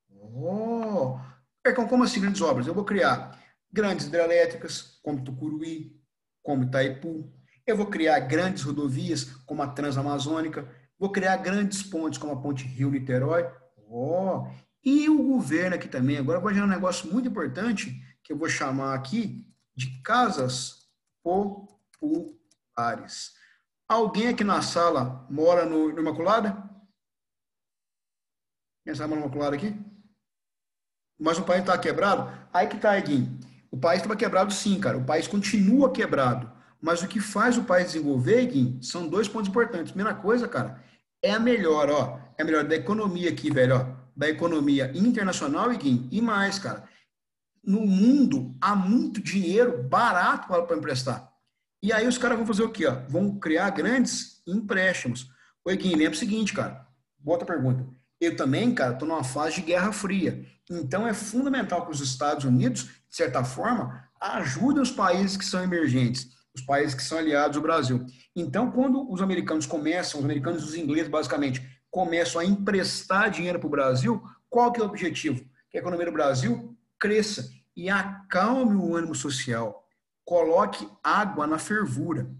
Como assim grandes obras? Eu vou criar grandes hidrelétricas, como Tucuruí, como Itaipu. Eu vou criar grandes rodovias, como a Transamazônica. Vou criar grandes pontes, como a Ponte Rio-Niterói. E o governo aqui também, agora vai gerar um negócio muito importante, que eu vou chamar aqui de casas populares. Alguém aqui na sala mora no Imaculada? Quem sabe mora no Imaculada aqui? Mas o país está quebrado? Aí que tá, Eguinho. O país estava quebrado sim, cara. O país continua quebrado. Mas o que faz o país desenvolver, Eguinho, são dois pontos importantes. Primeira coisa, cara, é a melhor, ó. É a melhor da economia aqui, velho, ó. Da economia internacional, Eguinho. E mais, cara. No mundo, há muito dinheiro barato para emprestar. E aí os caras vão fazer o quê? Ó? Vão criar grandes empréstimos. O Eguinho, lembra o seguinte, cara. Bota a pergunta. Eu também, cara, estou numa fase de Guerra Fria. Então, é fundamental que os Estados Unidos, de certa forma, ajudem os países que são emergentes, os países que são aliados ao Brasil. Então, quando os americanos começam, os americanos e os ingleses, basicamente, começam a emprestar dinheiro para o Brasil, qual que é o objetivo? Que a economia do Brasil cresça e acalme o ânimo social. Coloque água na fervura.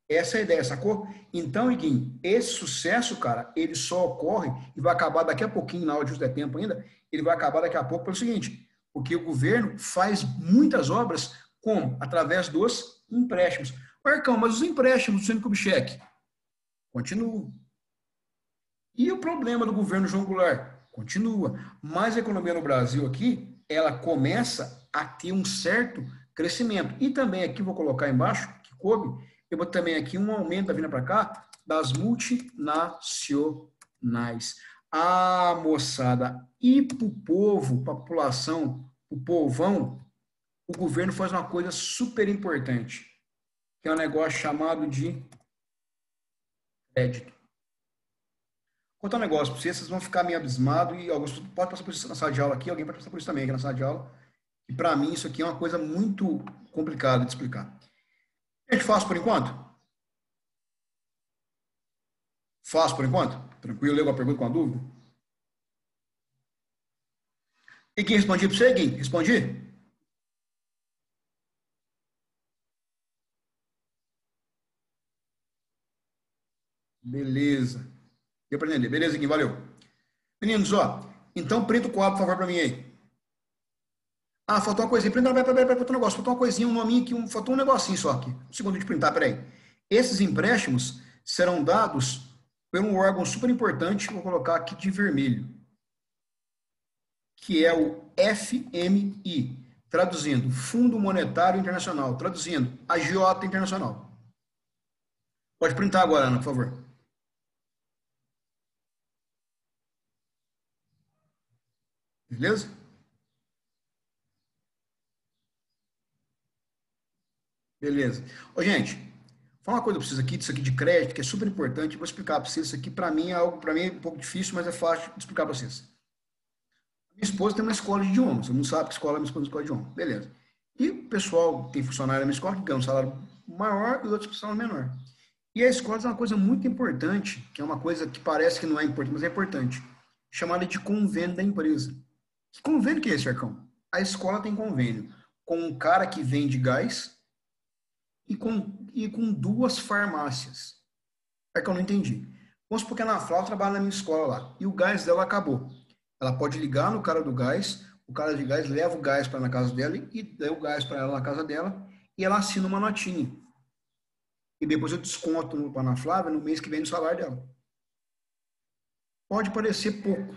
Essa é a ideia, sacou? Então, Iguinho, esse sucesso, cara, ele só ocorre e vai acabar daqui a pouquinho, na hora de ter tempo ainda, ele vai acabar daqui a pouco pelo seguinte, porque o governo faz muitas obras como? Através dos empréstimos. Marcão, mas os empréstimos do Sênior Kubitschek continuam. E o problema do governo João Goulart? Continua. Mas a economia no Brasil aqui, ela começa a ter um certo crescimento. E também aqui, vou colocar embaixo, que coube, eu vou também aqui um aumento da vinda para cá das multinacionais. Ah, moçada, e para o povo, para a população, o povão, o governo faz uma coisa super importante, que é um negócio chamado de crédito. Vou contar um negócio para vocês, vocês vão ficar meio abismados e alguns podem passar por isso na sala de aula aqui, alguém pode passar por isso também aqui na sala de aula. E para mim isso aqui é uma coisa muito complicada de explicar. A gente faz por enquanto? Fácil por enquanto? Tranquilo? Leu a pergunta com a dúvida? E quem respondi para você, Gui? Respondi? Beleza. Deu para entender. Beleza, Gui? Valeu. Meninos, ó. Então, print o quadro, por favor, para mim aí. Ah, faltou uma coisinha. Printa, peraí, faltou um negócio. Faltou uma coisinha, um nominho aqui, faltou um negocinho só aqui. Um segundo de printar, peraí. Esses empréstimos serão dados por um órgão super importante, vou colocar aqui de vermelho, que é o FMI, traduzindo, Fundo Monetário Internacional, traduzindo, agiota internacional. Pode printar agora, Ana, por favor. Beleza? Beleza. Ô, gente, fala uma coisa para vocês aqui, disso aqui de crédito, que é super importante. Vou explicar para vocês. Isso aqui, para mim, é algo para mim é um pouco difícil, mas é fácil de explicar para vocês. Minha esposa tem uma escola de idiomas. Você não sabe que escola é minha esposa tem escola de idiomas. Beleza. E o pessoal tem funcionário na minha escola que ganha um salário maior e outros com salário menor. E a escola é uma coisa muito importante, que é uma coisa que parece que não é importante, mas é importante, chamada de convênio da empresa. Que convênio que é esse, Arcão? A escola tem convênio com um cara que vende gás e com duas farmácias. Arcão, não entendi. Vamos supor que a Ana Flávia trabalha na minha escola lá e o gás dela acabou. Ela pode ligar no cara do gás, o cara de gás leva o gás para na casa dela e dá o gás para ela na casa dela e ela assina uma notinha. E depois eu desconto para a Ana Flávia no mês que vem no salário dela. Pode parecer pouco,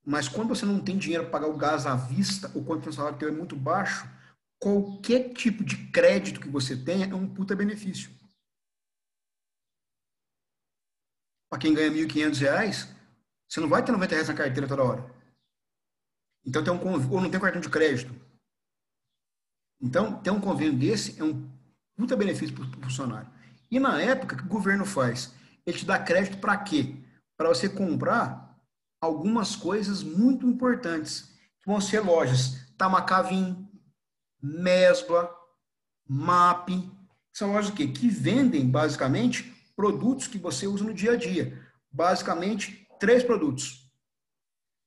mas quando você não tem dinheiro para pagar o gás à vista ou quando o salário teu é muito baixo, qualquer tipo de crédito que você tenha é um puta benefício. Para quem ganha R$1.500, você não vai ter R$90 na carteira toda hora. Então, tem um convênio, ou não tem cartão de crédito. Então, ter um convênio desse é um puta benefício para o funcionário. E na época, o que o governo faz? Ele te dá crédito para quê? Para você comprar algumas coisas muito importantes, que vão ser lojas Tamacavim, Mesbla, MAP, são lojas o quê? Que vendem, basicamente, produtos que você usa no dia a dia. Basicamente, 3 produtos.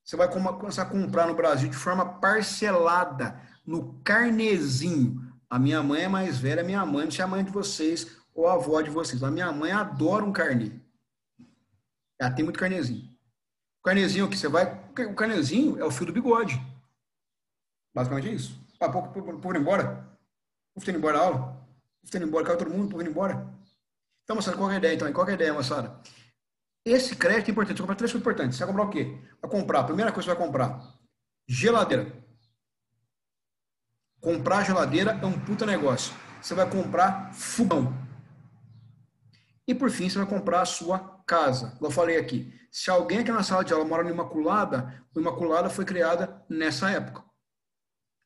Você vai começar a comprar no Brasil de forma parcelada, no carnezinho. A minha mãe é mais velha, a minha mãe, não sei a mãe de vocês ou a avó de vocês. A minha mãe adora um carnê. Ela tem muito carnezinho. carnezinho aqui, você vai. O carnezinho é o fio do bigode. Basicamente é isso. Ah, pouco, povo indo embora. O povo tá indo embora da aula. O povo tá indo embora, caiu todo mundo, o povo indo embora. Então, moçada, qual é a ideia, então? Qual é a ideia, moçada? Esse crédito é importante. Você vai comprar três coisas importantes. Você vai comprar o quê? Vai comprar, a primeira coisa que você vai comprar, geladeira. Comprar geladeira é um puta negócio. Você vai comprar fogão. E por fim, você vai comprar a sua casa. Como eu falei aqui, se alguém aqui na sala de aula mora no Imaculada, o Imaculada foi criada nessa época.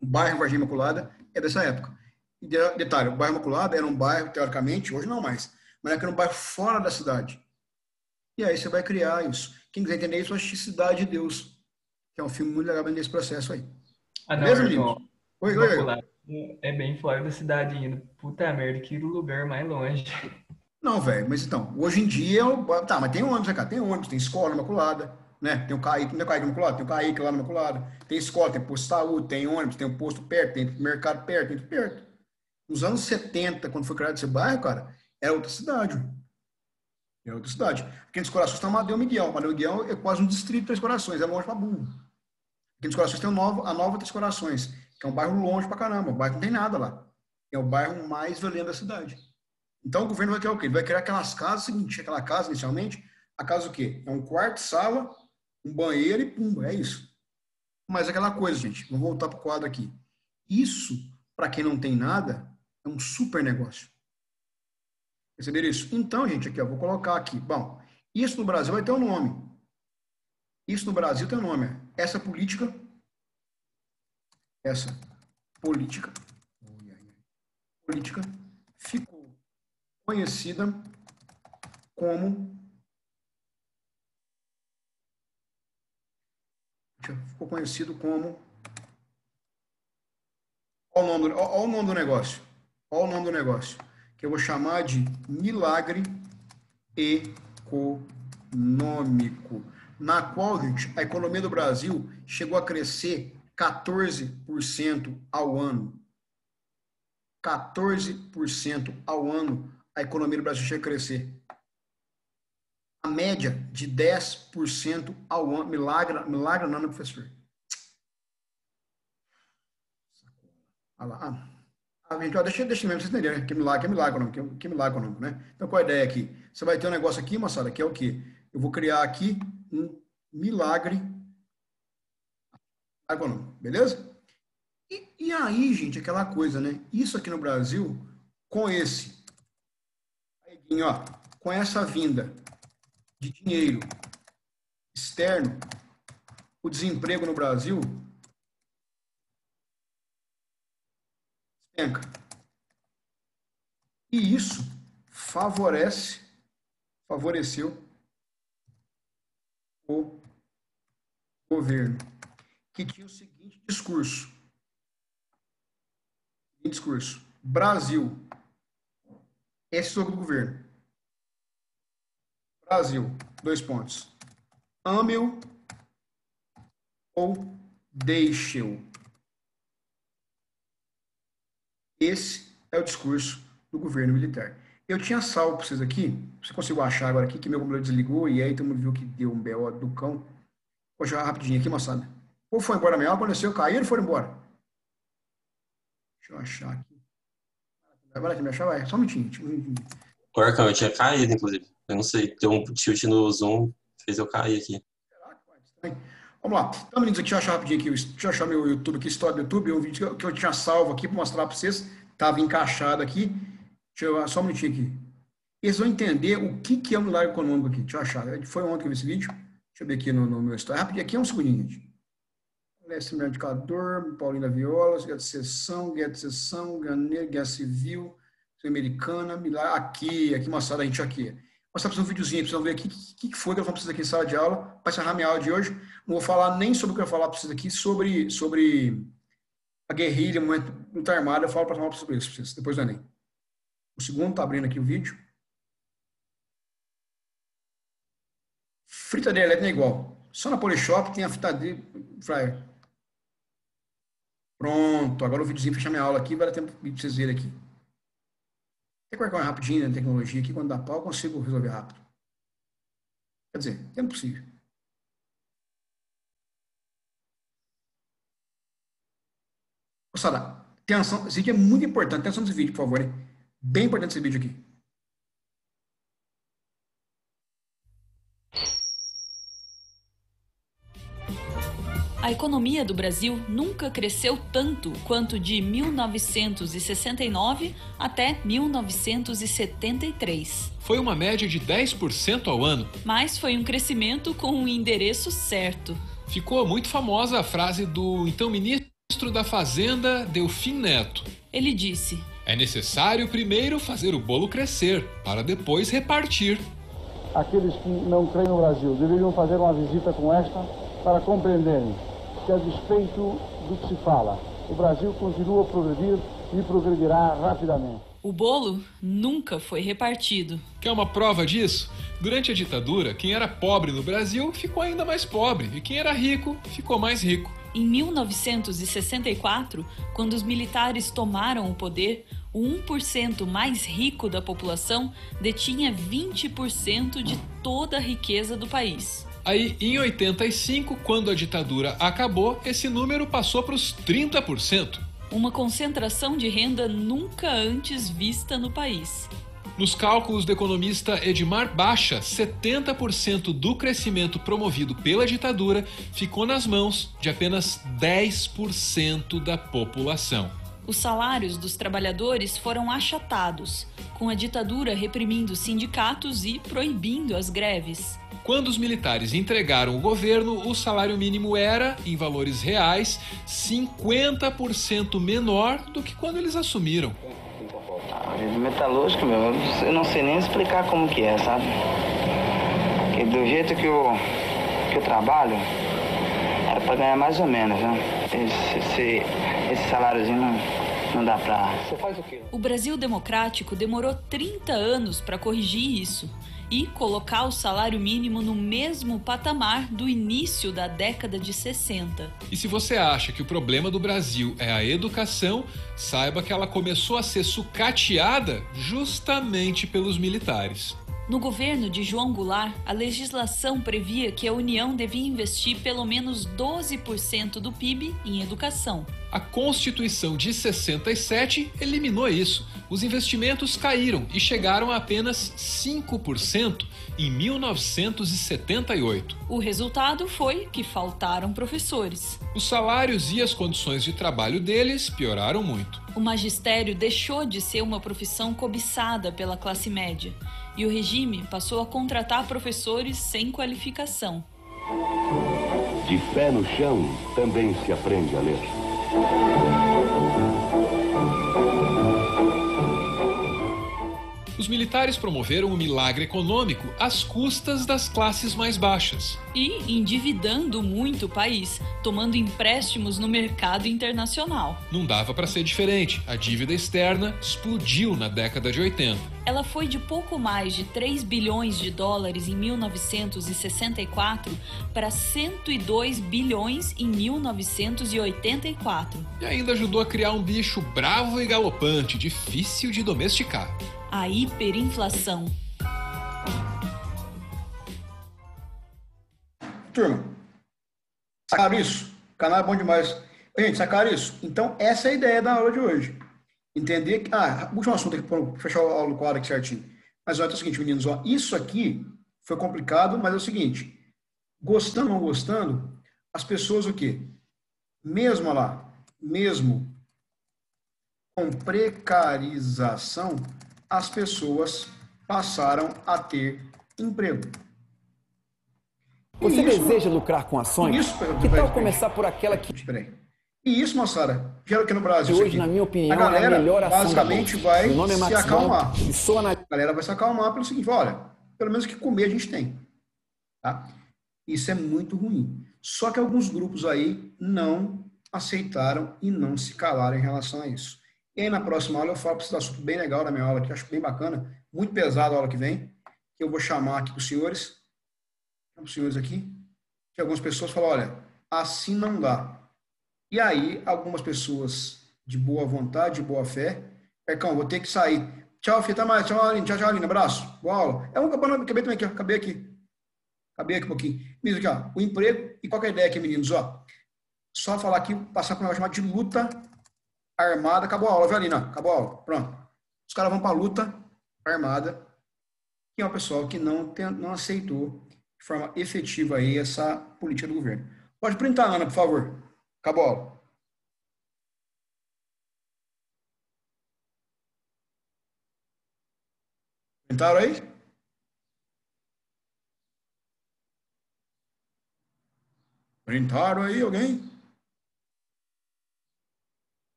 O bairro Varginha Imaculada é dessa época. E detalhe, o bairro Imaculada era um bairro, teoricamente, hoje não mais, mas era um bairro fora da cidade. E aí você vai criar isso. Quem quiser entender isso, assistir Cidade de Deus, que é um filme muito legal nesse processo aí. Ah, não, Beleza, meninos? irmão. Oi, oi, oi. Imaculado é bem fora da cidade ainda. Puta merda, que lugar mais longe. Não, velho, mas então, hoje em dia, tá, mas tem ônibus, né, cara? Tem ônibus, tem escola na Imaculada, né? Tem o Kaique, não é Kaique na Imaculada, tem o Kaique lá na Imaculada, tem escola, tem posto de saúde, tem ônibus, tem um posto perto, tem mercado perto, tem tudo perto. Nos anos 70, quando foi criado esse bairro, cara, era outra cidade. Era outra cidade. Aqui nos Corações tem o Amadeu Miguel. Amadeu Miguel é quase um distrito de Três Corações, é longe pra burro. Aqui nos Corações tem a Nova Três Corações, que é um bairro longe pra caramba, o bairro não tem nada lá. É o bairro mais violento da cidade. Então o governo vai criar o quê? Ele vai criar aquelas casas, seguinte, aquela casa inicialmente, a casa o quê? É um quarto, sala, um banheiro e pumba, é isso. Mas aquela coisa, gente, vamos voltar para o quadro aqui. Isso, para quem não tem nada, é um super negócio. Perceberam isso? Então, gente, aqui, ó, vou colocar aqui. Bom, isso no Brasil vai ter um nome. Isso no Brasil tem um nome. Essa política, política ficou conhecida como ficou conhecido como. Olha o nome do negócio. Olha o nome do negócio. Que eu vou chamar de milagre econômico. Na qual, gente, a economia do Brasil chegou a crescer 14% ao ano. 14% ao ano a economia do Brasil chega a crescer. A média de 10% ao ano. Milagre não, né, professor? Olha lá. Gente, ó, deixa mesmo vocês entenderem que milagre não, que milagre não, né? Então, qual a ideia aqui? Você vai ter um negócio aqui, moçada, que é o quê? Eu vou criar aqui um milagre econômico, beleza? E aí, gente, aquela coisa, né? Isso aqui no Brasil, com esse, ó, com essa vinda de dinheiro externo, o desemprego no Brasil despenca. E isso favoreceu o governo, que tinha o seguinte discurso. Brasil, esse é o do governo. Brasil, 2 pontos. Ame-o ou deixe-o. Esse é o discurso do governo militar. Eu tinha salvo para vocês aqui, você conseguiu achar agora aqui, que meu computador desligou e aí todo mundo viu que deu um B.O. do cão. Vou jogar rapidinho aqui, moçada. Ou foi embora amanhã, aconteceu, caíram ou foram embora? Deixa eu achar aqui. Vai lá, me achar, vai. Só um minutinho. O Arcão, eu tinha caído, inclusive. Eu não sei, deu um tilt no Zoom, fez eu cair aqui. Vamos lá. Então, meninos, aqui, deixa eu achar rapidinho aqui. Deixa eu achar meu YouTube aqui, história do YouTube. Um vídeo que eu tinha salvo aqui para mostrar para vocês. Estava encaixado aqui. Deixa eu só um minutinho aqui. Eles vão entender o que é o milagre econômico aqui. Deixa eu achar. Foi ontem que eu vi esse vídeo. Deixa eu ver aqui no meu história. Rapidinho, aqui é um segundinho, gente. Leste Indicador, Paulinho da Viola, Guerra de Sessão, Guerra Civil, Americana, milagre. Aqui, moçada, a gente aqui. Mostrar para vocês um videozinho, para vocês verem aqui o que foi que eu vou precisar aqui em sala de aula, para encerrar minha aula de hoje. Não vou falar nem sobre o que eu vou falar para vocês aqui, sobre a guerrilha, o momento luta armada, eu falo para falar sobre isso, depois do Enem. O segundo está abrindo aqui o vídeo. Fritadeira elétrica é igual. Só na Polishop tem a fritadeira fryer. Pronto, agora o videozinho fecha minha aula aqui, vai dar tempo para vocês verem aqui. Tem que marcar rapidinho na tecnologia aqui, quando dá pau, eu consigo resolver rápido. Quer dizer, é possível. Moçada, atenção, esse vídeo é muito importante. Atenção nesse vídeo, por favor, hein? Bem importante esse vídeo aqui. A economia do Brasil nunca cresceu tanto quanto de 1969 até 1973. Foi uma média de 10% ao ano. Mas foi um crescimento com um endereço certo. Ficou muito famosa a frase do então ministro da Fazenda, Delfim Neto. Ele disse: é necessário primeiro fazer o bolo crescer, para depois repartir. Aqueles que não creem no Brasil deveriam fazer uma visita como esta para compreenderem que, a despeito do que se fala, o Brasil continua a progredir e progredirá rapidamente. O bolo nunca foi repartido. Quer uma prova disso? Durante a ditadura, quem era pobre no Brasil ficou ainda mais pobre, e quem era rico ficou mais rico. Em 1964, quando os militares tomaram o poder, o 1% mais rico da população detinha 20% de toda a riqueza do país. Aí, em 85, quando a ditadura acabou, esse número passou para os 30%. Uma concentração de renda nunca antes vista no país. Nos cálculos do economista Edmar Baixa, 70% do crescimento promovido pela ditadura ficou nas mãos de apenas 10% da população. Os salários dos trabalhadores foram achatados, com a ditadura reprimindo sindicatos e proibindo as greves. Quando os militares entregaram o governo, o salário mínimo era, em valores reais, 50% menor do que quando eles assumiram. Metalúrgico, meu, eu não sei nem explicar como que é, sabe? Porque do jeito que eu trabalho, era para ganhar mais ou menos, né? Esse saláriozinho não dá pra... Você faz o quê? O Brasil Democrático demorou 30 anos para corrigir isso e colocar o salário mínimo no mesmo patamar do início da década de 60. E se você acha que o problema do Brasil é a educação, saiba que ela começou a ser sucateada justamente pelos militares. No governo de João Goulart, a legislação previa que a União devia investir pelo menos 12% do PIB em educação. A Constituição de 67 eliminou isso. Os investimentos caíram e chegaram a apenas 5% em 1978. O resultado foi que faltaram professores. Os salários e as condições de trabalho deles pioraram muito. O magistério deixou de ser uma profissão cobiçada pela classe média e o regime passou a contratar professores sem qualificação. De pé no chão, também se aprende a ler. Os militares promoveram um milagre econômico às custas das classes mais baixas. E endividando muito o país, tomando empréstimos no mercado internacional. Não dava para ser diferente. A dívida externa explodiu na década de 80. Ela foi de pouco mais de 3 bilhões de dólares em 1964 para 102 bilhões em 1984. E ainda ajudou a criar um bicho bravo e galopante, difícil de domesticar. A hiperinflação. Turma, sacaram isso? O canal é bom demais. Gente, sacaram isso? Então, essa é a ideia da aula de hoje. Entender que... último assunto aqui, para fechar a aula do quadro aqui certinho. Mas olha, é o seguinte, meninos, ó, isso aqui foi complicado, mas é o seguinte, gostando ou não gostando, as pessoas o quê? Mesmo com precarização, as pessoas passaram a ter emprego. Você deseja lucrar com ações? Que tal começar por aquela que... E isso, moçada, gera aqui no Brasil. Hoje, na minha opinião, a galera é a melhor ação basicamente vai se acalmar. A galera vai se acalmar pelo seguinte, olha, pelo menos o que comer a gente tem. Tá? Isso é muito ruim. Só que alguns grupos aí não aceitaram e não se calaram em relação a isso. E aí, na próxima aula, eu falo para esse assunto bem legal na minha aula, que eu acho bem bacana, muito pesado a aula que vem, que eu vou chamar aqui para os senhores aqui, que algumas pessoas falam, olha, assim não dá. E aí, algumas pessoas de boa vontade, de boa fé, Percão, vou ter que sair. Tchau, filho, até mais. Tchau, Aline. Tchau, Aline. Abraço. Boa aula. Acabei também aqui, ó. Acabei aqui um pouquinho. Meninos, aqui, ó. O emprego. E qual que é a ideia aqui, meninos? Ó, só falar aqui, passar por um negócio chamado de luta armada. Acabou a aula, viu, Alina? Acabou a aula. Pronto. Os caras vão para a luta armada, que é o pessoal que não aceitou de forma efetiva aí essa política do governo. Pode printar, Ana, por favor. Acabou a aula. Printaram aí? Printaram aí alguém?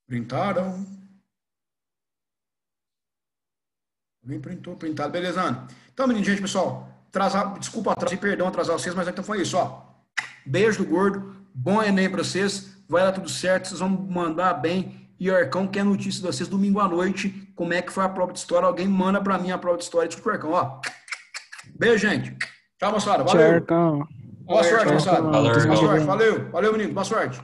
Printaram? Alguém printou, printado. Beleza, Ana? Então, menino, gente, pessoal, desculpa atrasar e perdão atrasar vocês, mas então foi isso, ó. Beijo do gordo, bom Enem pra vocês, vai dar tudo certo, vocês vão mandar bem. E Arcão quer notícia de vocês domingo à noite, como é que foi a prova de história, alguém manda pra mim a prova de história, discute o Arcão, ó. Beijo, gente. Tchau, moçada, valeu. Tchau, Arcão. Boa sorte, moçada. Valeu, Boa sorte, valeu, menino, boa sorte.